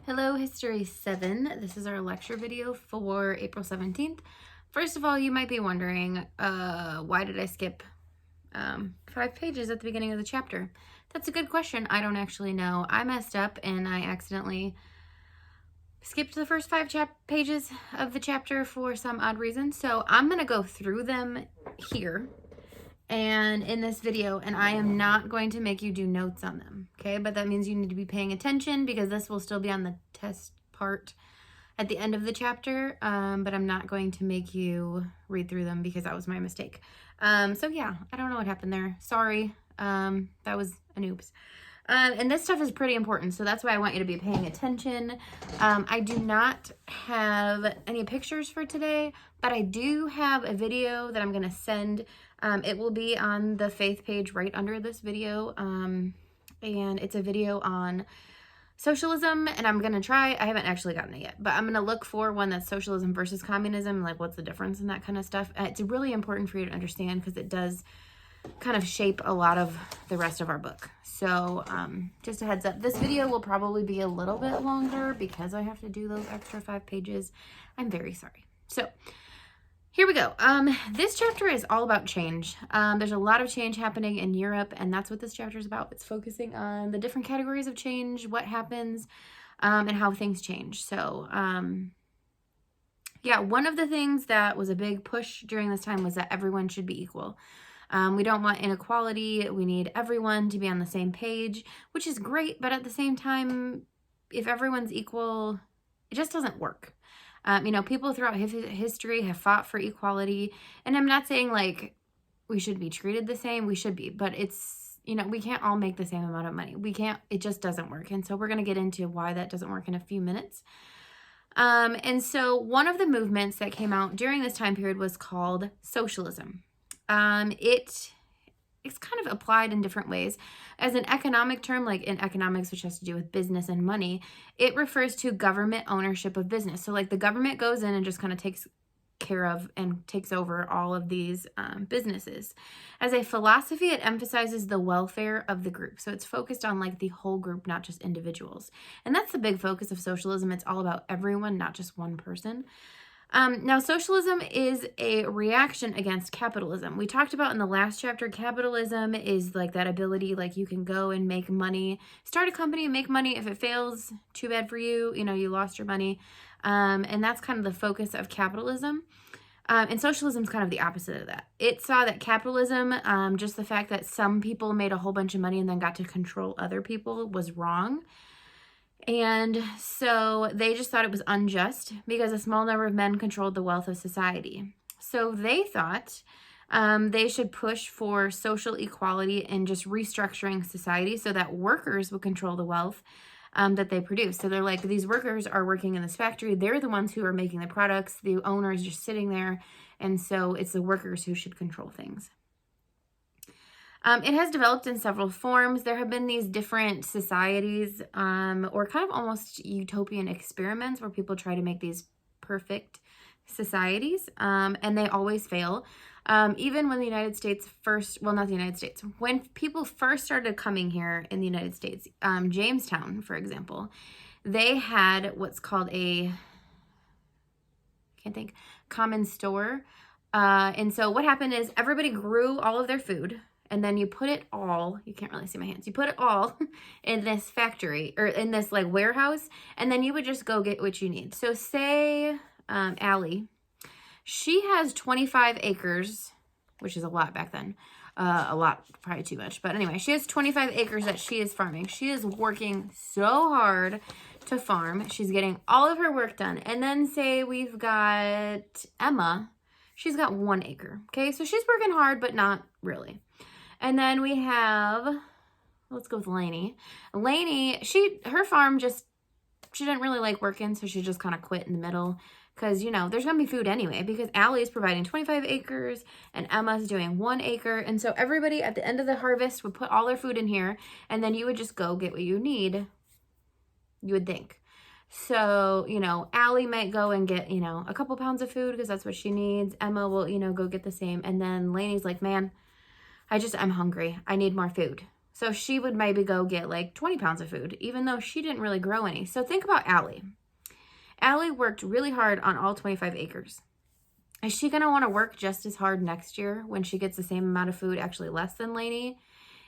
Hello, History 7. This is our lecture video for April 17th. First of all, you might be wondering, why did I skip 5 pages at the beginning of the chapter? That's a good question. I don't actually know. I messed up and I accidentally skipped the first 5 pages of the chapter for some odd reason. So I'm going to go through them here and in this video, and I am not going to make you do notes on them, okay? But that means you need to be paying attention because this will still be on the test part at the end of the chapter, but I'm not going to make you read through them because that was my mistake. So yeah, I don't know what happened there. Sorry, that was an oops. And this stuff is pretty important, so that's why I want you to be paying attention. I do not have any pictures for today, but I do have a video that I'm going to send. It will be on the faith page right under this video, and it's a video on socialism, and I'm going to try, I haven't actually gotten it yet, but I'm going to look for one that's socialism versus communism, like what's the difference and that kind of stuff. It's really important for you to understand because it does kind of shape a lot of the rest of our book. So just a heads up, this video will probably be a little bit longer because I have to do those extra 5 pages. I'm very sorry. So here we go. This chapter is all about change. There's a lot of change happening in Europe, and that's what this chapter is about. It's focusing on the different categories of change, what happens, and how things change. So yeah, one of the things that was a big push during this time was that everyone should be equal. We don't want inequality. We need everyone to be on the same page, which is great. But at the same time, if everyone's equal, it just doesn't work. People throughout history have fought for equality. And I'm not saying like we should be treated the same. We should be. But it's, we can't all make the same amount of money. We can't. It just doesn't work. And so we're going to get into why that doesn't work in a few minutes. And so one of the movements that came out during this time period was called socialism. It's kind of applied in different ways. As an economic term, like in economics, which has to do with business and money, it refers to government ownership of business. So like the government goes in and just kind of takes care of and takes over all of these businesses. As a philosophy, it emphasizes the welfare of the group. So it's focused on like the whole group, not just individuals. And that's the big focus of socialism. It's all about everyone, not just one person. Now, socialism is a reaction against capitalism. We talked about in the last chapter, capitalism is like that ability, like you can go and make money, start a company and make money. If it fails, too bad for you, you lost your money. And that's kind of the focus of capitalism. And socialism is kind of the opposite of that. It saw that capitalism, just the fact that some people made a whole bunch of money and then got to control other people was wrong. And so they just thought it was unjust because a small number of men controlled the wealth of society. So they thought they should push for social equality and just restructuring society so that workers would control the wealth that they produce. So they're like, these workers are working in this factory. They're the ones who are making the products. The owner is just sitting there. And so it's the workers who should control things. It has developed in several forms. There have been these different societies or kind of almost utopian experiments where people try to make these perfect societies, and they always fail. Even when the United States not the United States, when people first started coming here in the United States, Jamestown, for example, they had what's called common store. And so what happened is everybody grew all of their food. And then you put it all, you can't really see my hands, you put it all in this factory or in this like warehouse, and then you would just go get what you need. So say Allie, she has 25 acres, which is a lot back then. A lot, probably too much. But anyway, she has 25 acres that she is farming. She is working so hard to farm. She's getting all of her work done. And then say we've got Emma. She's got 1 acre. Okay, so she's working hard, but not really. And then we have, let's go with Lainey. Lainey, her farm she didn't really like working, so she just kind of quit in the middle. Because, there's going to be food anyway, because Allie is providing 25 acres and Emma's doing 1 acre. And so everybody at the end of the harvest would put all their food in here, and then you would just go get what you need, you would think. So, Allie might go and get, a couple pounds of food because that's what she needs. Emma will, go get the same. And then Lainey's like, man, I'm hungry. I need more food. So she would maybe go get like 20 pounds of food, even though she didn't really grow any. So think about Allie. Allie worked really hard on all 25 acres. Is she going to want to work just as hard next year when she gets the same amount of food, actually less than Lainey,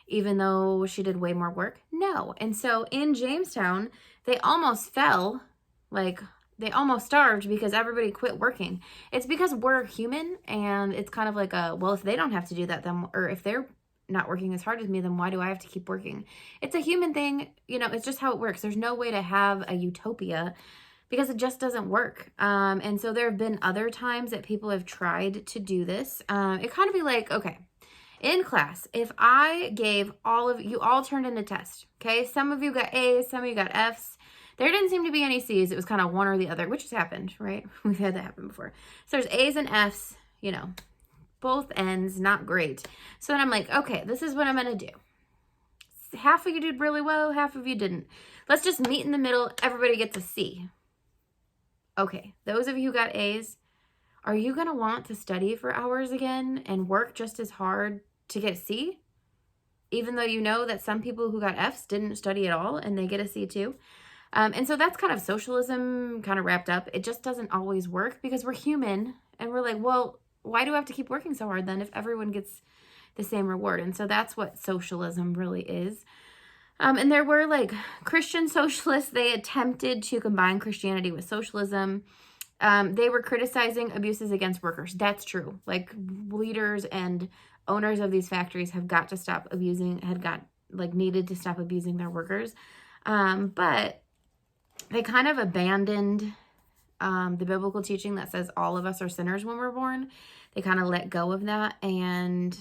even though she did way more work? No. And so in Jamestown, they almost fell, like they almost starved because everybody quit working. It's because we're human, and it's kind of like well, if they don't have to do that, then, or if they're not working as hard as me, then why do I have to keep working? It's a human thing. It's just how it works. There's no way to have a utopia because it just doesn't work. And so there have been other times that people have tried to do this. It kind of be like, okay, in class, if I gave you all turned in a test, okay? Some of you got A's, some of you got F's. There didn't seem to be any C's. It was kind of one or the other, which has happened, right? We've had that happen before. So there's A's and F's, both ends, not great. So then I'm like, okay, this is what I'm going to do. Half of you did really well, half of you didn't. Let's just meet in the middle. Everybody gets a C. Okay, those of you who got A's, are you going to want to study for hours again and work just as hard to get a C? Even though you know that some people who got F's didn't study at all and they get a C too. And so that's kind of socialism kind of wrapped up. It just doesn't always work because we're human and we're like, well, why do I have to keep working so hard then if everyone gets the same reward? And so that's what socialism really is. And there were like Christian socialists. They attempted to combine Christianity with socialism. They were criticizing abuses against workers. That's true. Like leaders and owners of these factories have got to stop abusing, needed to stop abusing their workers. But they kind of abandoned the biblical teaching that says all of us are sinners when we're born. They kind of let go of that. And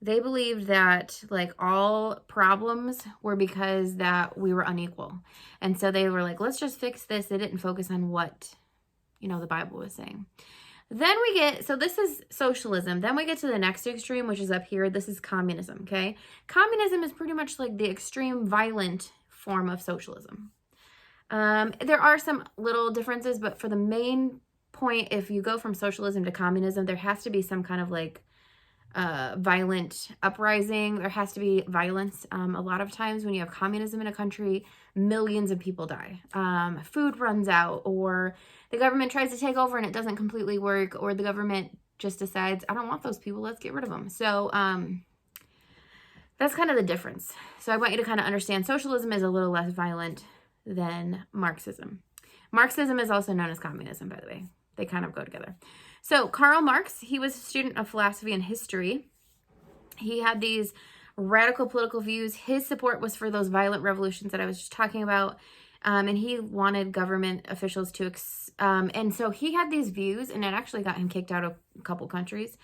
they believed that like all problems were because that we were unequal. And so they were like, let's just fix this. They didn't focus on what, the Bible was saying. Then so this is socialism. Then we get to the next extreme, which is up here. This is communism, okay? Communism is pretty much like the extreme violent form of socialism. There are some little differences, but for the main point, if you go from socialism to communism, there has to be some kind of like violent uprising. There has to be violence. A lot of times when you have communism in a country, millions of people die. Food runs out, or the government tries to take over and it doesn't completely work, or the government just decides, I don't want those people, let's get rid of them. So that's kind of the difference. So I want you to kind of understand socialism is a little less violent than Marxism. Marxism is also known as communism, by the way. They kind of go together. So Karl Marx, he was a student of philosophy and history. He had these radical political views. His support was for those violent revolutions that I was just talking about. And he wanted government officials to, and so he had these views, and it actually got him kicked out of a couple countries.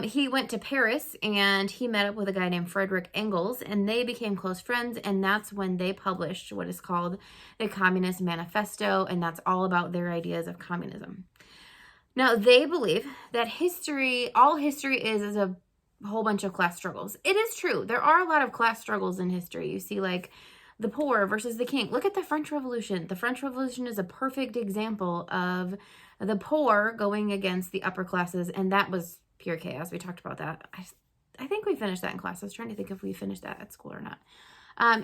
He went to Paris and he met up with a guy named Frederick Engels, and they became close friends. And that's when they published what is called the Communist Manifesto. And that's all about their ideas of communism. Now, they believe that all history is a whole bunch of class struggles. It is true. There are a lot of class struggles in history. You see like the poor versus the king. Look at the French Revolution. The French Revolution is a perfect example of the poor going against the upper classes. And that was pure chaos. We talked about that. I think we finished that in class. I was trying to think if we finished that at school or not.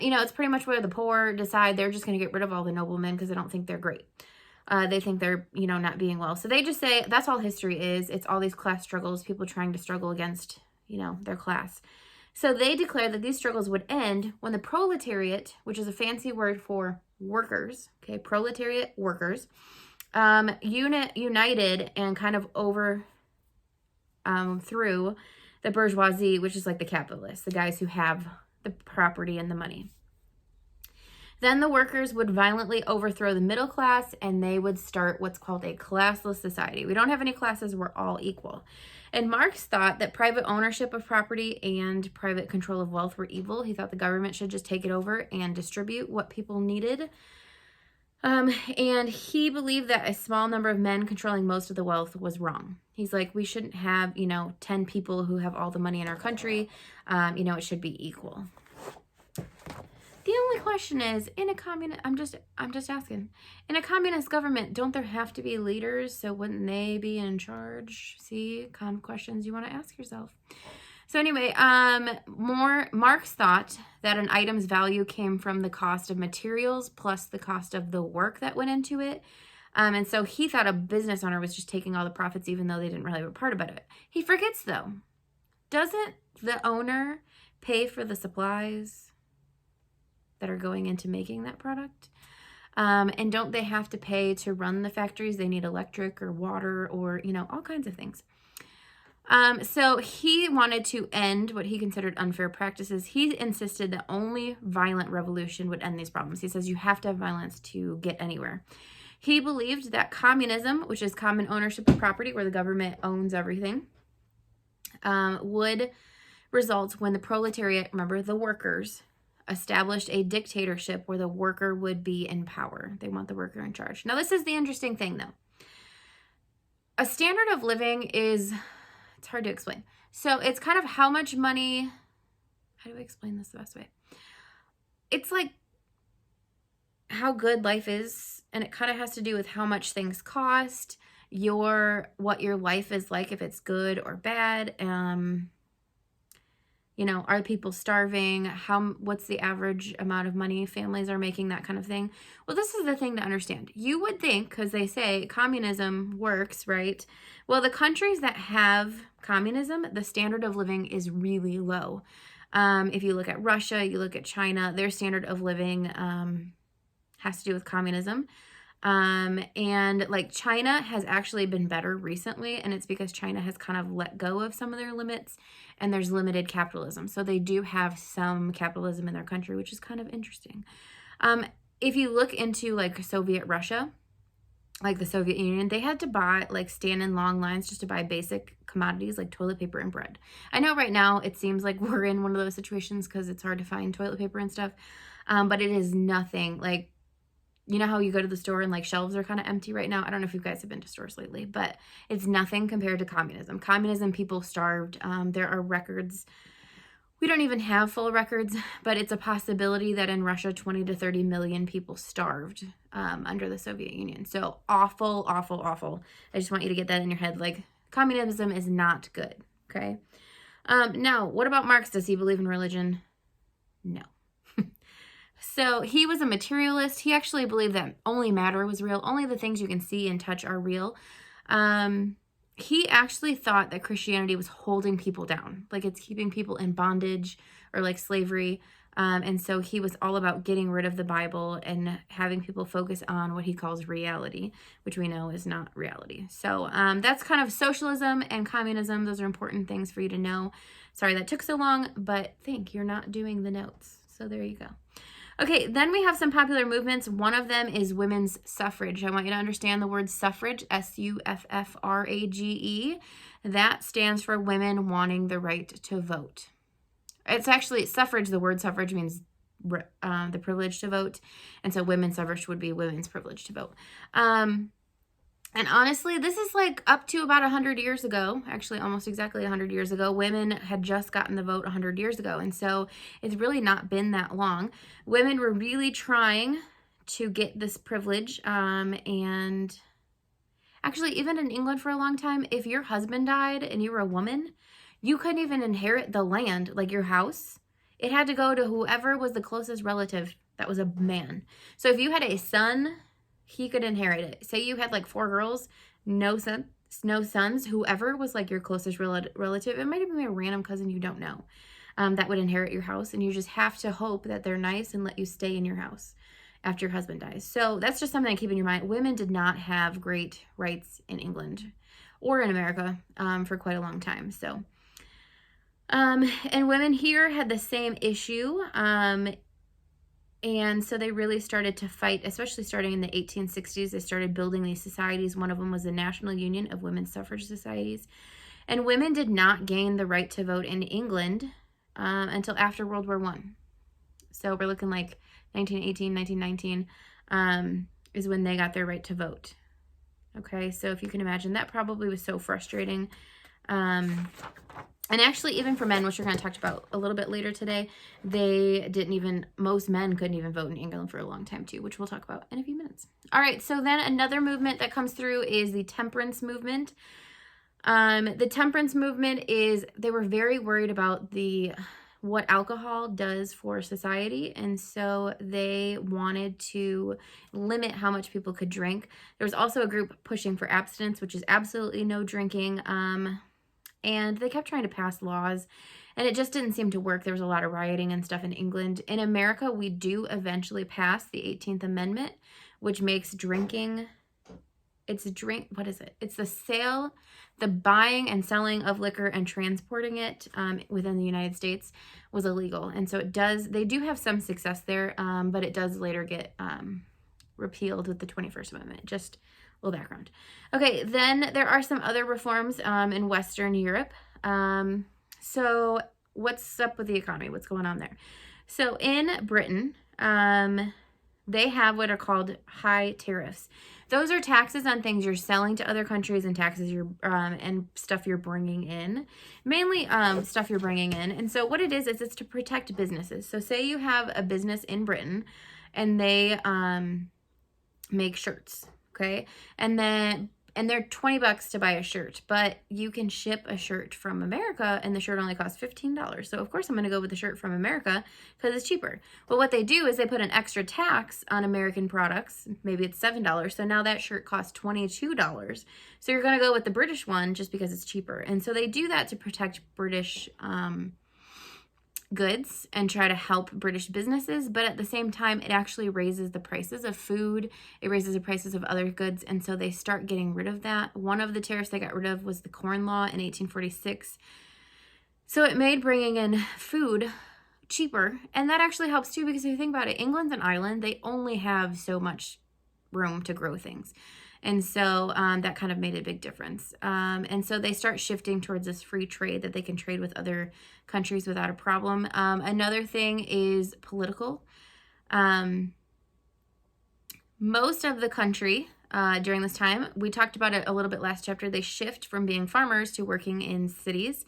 It's pretty much where the poor decide they're just going to get rid of all the noblemen because they don't think they're great. They think they're, not being well. So they just say that's all history is. It's all these class struggles, people trying to struggle against, their class. So they declare that these struggles would end when the proletariat, which is a fancy word for workers, okay, proletariat workers, united and kind of through the bourgeoisie, which is like the capitalists, the guys who have the property and the money. Then the workers would violently overthrow the middle class, and they would start what's called a classless society. We don't have any classes, we're all equal. And Marx thought that private ownership of property and private control of wealth were evil. He thought the government should just take it over and distribute what people needed. And he believed that a small number of men controlling most of the wealth was wrong. He's like, we shouldn't have, 10 people who have all the money in our country. It should be equal. The only question is, in a communist, I'm just asking, in a communist government, don't there have to be leaders? So wouldn't they be in charge? See, common questions you want to ask yourself. So anyway, Marx thought that an item's value came from the cost of materials plus the cost of the work that went into it. And so he thought a business owner was just taking all the profits, even though they didn't really have a part about it. He forgets, though, doesn't the owner pay for the supplies that are going into making that product? And don't they have to pay to run the factories? They need electric or water or, all kinds of things. So he wanted to end what he considered unfair practices. He insisted that only violent revolution would end these problems. He says you have to have violence to get anywhere. He believed that communism, which is common ownership of property, where the government owns everything, would result when the proletariat, remember the workers, established a dictatorship where the worker would be in power. They want the worker in charge. Now, this is the interesting thing, though. A standard of living is, it's hard to explain. So it's kind of how much money, how do I explain this the best way? It's like how good life is, and it kind of has to do with how much things cost, what your life is like, if it's good or bad. Are people starving? What's the average amount of money families are making, that kind of thing. Well, this is the thing to understand. You would think, because they say communism works, right? Well, the countries that have communism, the standard of living is really low. If you look at Russia, you look at China, their standard of living has to do with communism. And like China has actually been better recently, and it's because China has kind of let go of some of their limits and there's limited capitalism. So they do have some capitalism in their country, which is kind of interesting. If you look into like Soviet Russia, like the Soviet Union, they had to stand in long lines just to buy basic commodities like toilet paper and bread. I know right now it seems like we're in one of those situations because it's hard to find toilet paper and stuff. But it is nothing like, you know how you go to the store and like shelves are kind of empty right now? I don't know if you guys have been to stores lately, but it's nothing compared to communism. Communism, people starved. There are records. We don't even have full records, but it's a possibility that in Russia, 20 to 30 million people starved under the Soviet Union. So awful, awful, awful. I just want you to get that in your head. Like, communism is not good, okay? Now, what about Marx? Does he believe in religion? No. So he was a materialist. He actually believed that only matter was real. Only the things you can see and touch are real. He actually thought that Christianity was holding people down, like it's keeping people in bondage or like slavery. And so he was all about getting rid of the Bible and having people focus on what he calls reality, which we know is not reality. So that's kind of socialism and communism. Those are important things for you to know. Sorry that took so long, but you're not doing the notes. So there you go. Okay, then we have some popular movements. One of them is women's suffrage. I want you to understand the word suffrage, suffrage. That stands for women wanting the right to vote. It's actually suffrage. The word suffrage means the privilege to vote. And so women's suffrage would be women's privilege to vote. And honestly, this is like up to about 100 years ago, actually almost exactly 100 years ago. Women had just gotten the vote 100 years ago. And so it's really not been that long. Women were really trying to get this privilege. And actually, even in England for a long time, if your husband died and you were a woman, you couldn't even inherit the land, like your house. It had to go to whoever was the closest relative that was a man. So if you had a son, he could inherit it. Say you had like 4 girls, no sons, whoever was like your closest relative, it might even be a random cousin you don't know, that would inherit your house. And you just have to hope that they're nice and let you stay in your house after your husband dies. So that's just something to keep in your mind. Women did not have great rights in England or in America for quite a long time. So, and women here had the same issue. And so they really started to fight, especially starting in the 1860s. They started building these societies. One of them was the National Union of Women's Suffrage Societies. And women did not gain the right to vote in England until after World War I. So we're looking like 1918, 1919 is when they got their right to vote. Okay, so if you can imagine, that probably was so frustrating. And actually, even for men, which we're going to talk about a little bit later today, most men couldn't even vote in England for a long time too, which we'll talk about in a few minutes. All right, so then another movement that comes through is the temperance movement. The temperance movement they were very worried about what alcohol does for society, and so they wanted to limit how much people could drink. There was also a group pushing for abstinence, which is absolutely no drinking, and they kept trying to pass laws, and it just didn't seem to work. There was a lot of rioting and stuff in England. In America, we do eventually pass the 18th Amendment, which makes drinking, it's the buying and selling of liquor and transporting it within the United States was illegal. And so they do have some success there, but it does later get repealed with the 21st Amendment. Just a little background. Okay, then there are some other reforms in Western Europe. So what's up with the economy? What's going on there? So in Britain, they have what are called high tariffs. Those are taxes on things you're selling to other countries and taxes and stuff you're bringing in. Mainly stuff you're bringing in. And so what it is it's to protect businesses. So say you have a business in Britain and they make shirts, okay? And they're $20 to buy a shirt, but you can ship a shirt from America and the shirt only costs $15. So of course I'm going to go with the shirt from America because it's cheaper. But what they do is they put an extra tax on American products. Maybe it's $7. So now that shirt costs $22. So you're going to go with the British one just because it's cheaper. And so they do that to protect British goods and try to help British businesses, but at the same time it actually raises the prices of food, it raises the prices of other goods, and so they start getting rid of that. One of the tariffs they got rid of was the Corn Law in 1846. So it made bringing in food cheaper, and that actually helps too, because if you think about it, England's an island, they only have so much room to grow things. And so that kind of made a big difference. And so they start shifting towards this free trade that they can trade with other countries without a problem. Another thing is political. Most of the country during this time, we talked about it a little bit last chapter, they shift from being farmers to working in cities.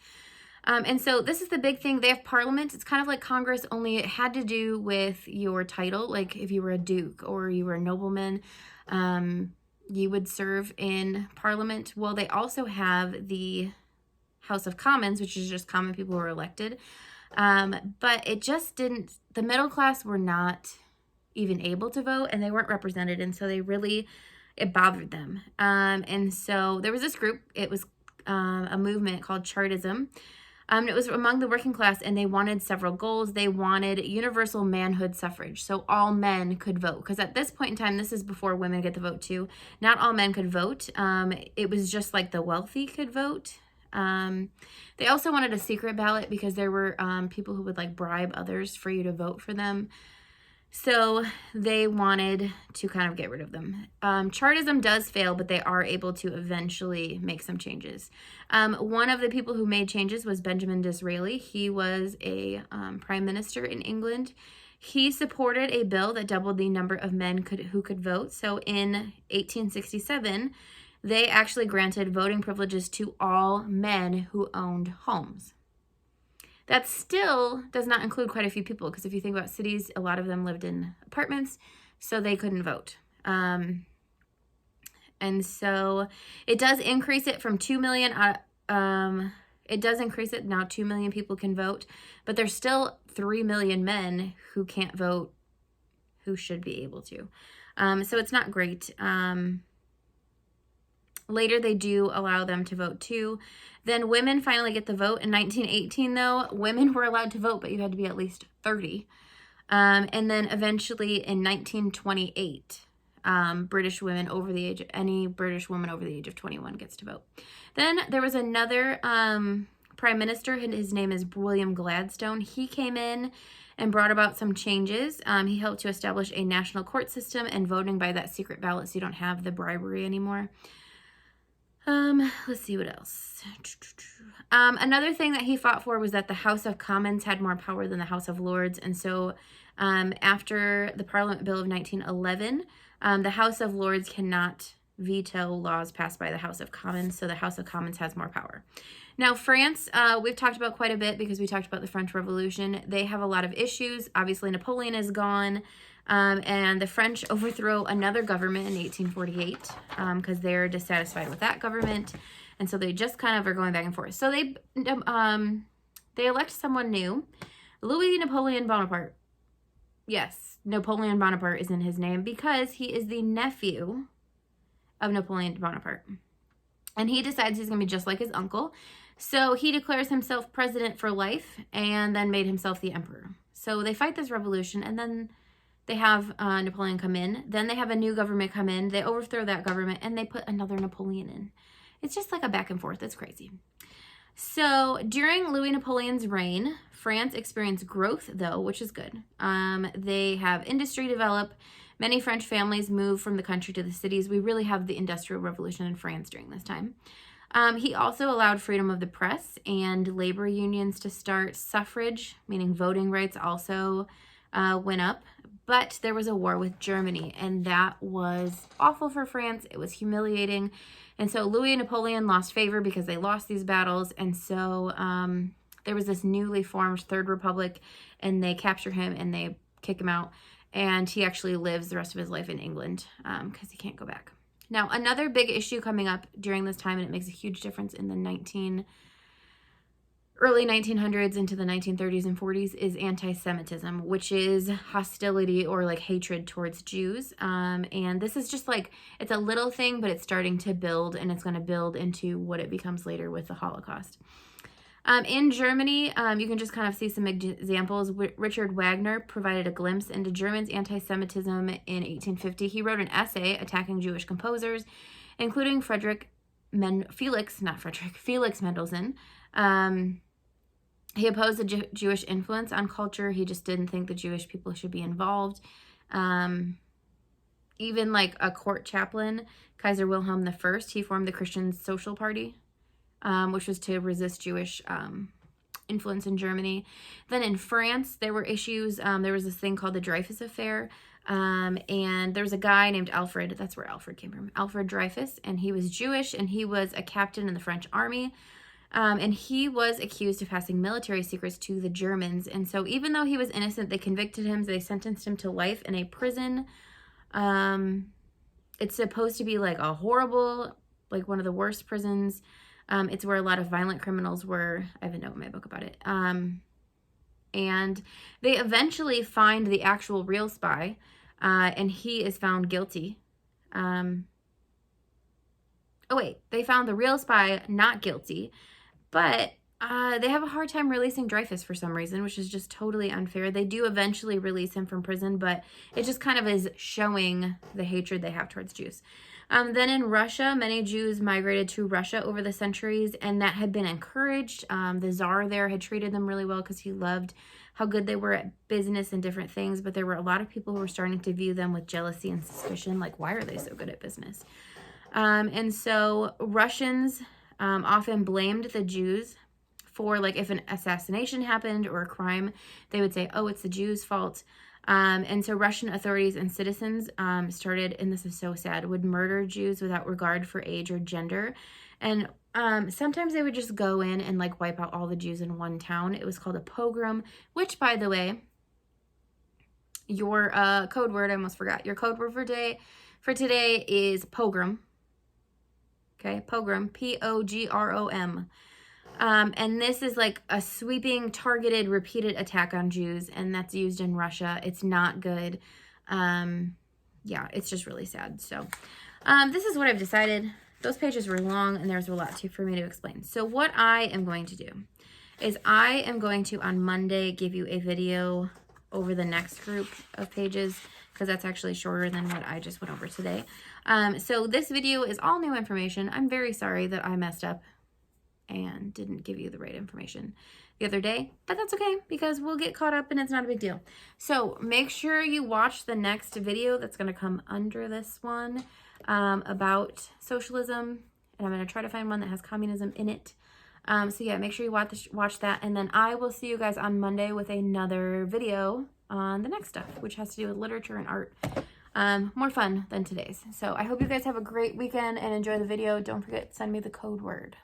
And so this is the big thing. They have parliament. It's kind of like Congress, only it had to do with your title. Like if you were a duke or you were a nobleman, you would serve in parliament. Well, they also have the House of Commons, which is just common people who are elected. But it just didn't, the middle class were not even able to vote and they weren't represented. And so it bothered them. And so there was this group, it was a movement called Chartism. It was among the working class, and they wanted several goals. They wanted universal manhood suffrage, so all men could vote. Because at this point in time, this is before women get the vote too, not all men could vote. It was just like the wealthy could vote. They also wanted a secret ballot because there were people who would like bribe others for you to vote for them. So they wanted to kind of get rid of them. Chartism does fail, but they are able to eventually make some changes. One of the people who made changes was Benjamin Disraeli. He was a prime minister in England. He supported a bill that doubled the number of men who could vote. So in 1867, they actually granted voting privileges to all men who owned homes. That still does not include quite a few people, because if you think about cities, a lot of them lived in apartments, so they couldn't vote. And so it does increase it from 2 million. It does increase it. Now 2 million people can vote, but there's still 3 million men who can't vote who should be able to. So it's not great. Later, they do allow them to vote too. Then women finally get the vote. In 1918, though, women were allowed to vote, but you had to be at least 30. And then eventually in 1928, British women over the age, any British woman over the age of 21 gets to vote. Then there was another prime minister, and his name is William Gladstone. He came in and brought about some changes. He helped to establish a national court system and voting by that secret ballot, so you don't have the bribery anymore. Let's see what else. Another thing that he fought for was that the House of Commons had more power than the House of Lords. And so after the Parliament Bill of 1911, the House of Lords cannot veto laws passed by the House of Commons. So the House of Commons has more power. Now, France, we've talked about quite a bit because we talked about the French Revolution. They have a lot of issues. Obviously, Napoleon is gone. And the French overthrow another government in 1848 because they're dissatisfied with that government. And so they just kind of are going back and forth. So they elect someone new, Louis Napoleon Bonaparte. Yes, Napoleon Bonaparte is in his name because he is the nephew of Napoleon Bonaparte. And he decides he's going to be just like his uncle. So he declares himself president for life and then made himself the emperor. So they fight this revolution, and then they have Napoleon come in. Then they have a new government come in. They overthrow that government, and they put another Napoleon in. It's just like a back and forth. It's crazy. So during Louis Napoleon's reign, France experienced growth, though, which is good. They have industry develop. Many French families move from the country to the cities. We really have the Industrial Revolution in France during this time. He also allowed freedom of the press and labor unions to start. Suffrage, meaning voting rights, also went up. But there was a war with Germany, and that was awful for France. It was humiliating. And so Louis and Napoleon lost favor because they lost these battles. And so there was this newly formed Third Republic, and they capture him and they kick him out. And he actually lives the rest of his life in England because he can't go back. Now, another big issue coming up during this time, and it makes a huge difference in the early 1900s into the 1930s and 40s, is anti-Semitism, which is hostility or like hatred towards Jews. And this is just like, it's a little thing, but it's starting to build, and it's going to build into what it becomes later with the Holocaust. In Germany, you can just kind of see some examples. Richard Wagner provided a glimpse into Germans' anti-Semitism in 1850. He wrote an essay attacking Jewish composers, including Felix Mendelssohn. He opposed the Jewish influence on culture. He just didn't think the Jewish people should be involved. Even like a court chaplain, Kaiser Wilhelm I, he formed the Christian Social Party, which was to resist Jewish influence in Germany. Then in France, there were issues. There was this thing called the Dreyfus Affair. And there was a guy named Alfred. That's where Alfred came from. Alfred Dreyfus. And he was Jewish, and he was a captain in the French army. And he was accused of passing military secrets to the Germans. And so even though he was innocent, they convicted him. They sentenced him to life in a prison. It's supposed to be like a horrible, like one of the worst prisons. It's where a lot of violent criminals were. I have a note in my book about it. And they eventually find the actual real spy, and he is found guilty. They found the real spy not guilty, but they have a hard time releasing Dreyfus for some reason, which is just totally unfair. They do eventually release him from prison, but it just kind of is showing the hatred they have towards Jews. Then in Russia, many Jews migrated to Russia over the centuries, and that had been encouraged. The Tsar there had treated them really well because he loved how good they were at business and different things, but there were a lot of people who were starting to view them with jealousy and suspicion, like, why are they so good at business? And so Russians often blamed the Jews for, like, if an assassination happened or a crime, they would say, oh, it's the Jews' fault. And so Russian authorities and citizens started, and this is so sad, would murder Jews without regard for age or gender. And sometimes they would just go in and like wipe out all the Jews in one town. It was called a pogrom, which, by the way, your code word, I almost forgot. Your code word for today is pogrom. Okay, pogrom, P-O-G-R-O-M. And this is like a sweeping, targeted, repeated attack on Jews, and that's used in Russia. It's not good. Yeah, it's just really sad. So this is what I've decided. Those pages were long, and there's a lot for me to explain. So what I am going to do is I am going to, on Monday, give you a video over the next group of pages, because that's actually shorter than what I just went over today. So this video is all new information. I'm very sorry that I messed up and didn't give you the right information the other day, but that's okay because we'll get caught up and it's not a big deal. So make sure you watch the next video that's going to come under this one about socialism, and I'm going to try to find one that has communism in it. So yeah, make sure you watch that, and then I will see you guys on Monday with another video on the next stuff, which has to do with literature and art. More fun than today's. So I hope you guys have a great weekend and enjoy the video. Don't forget to send me the code word.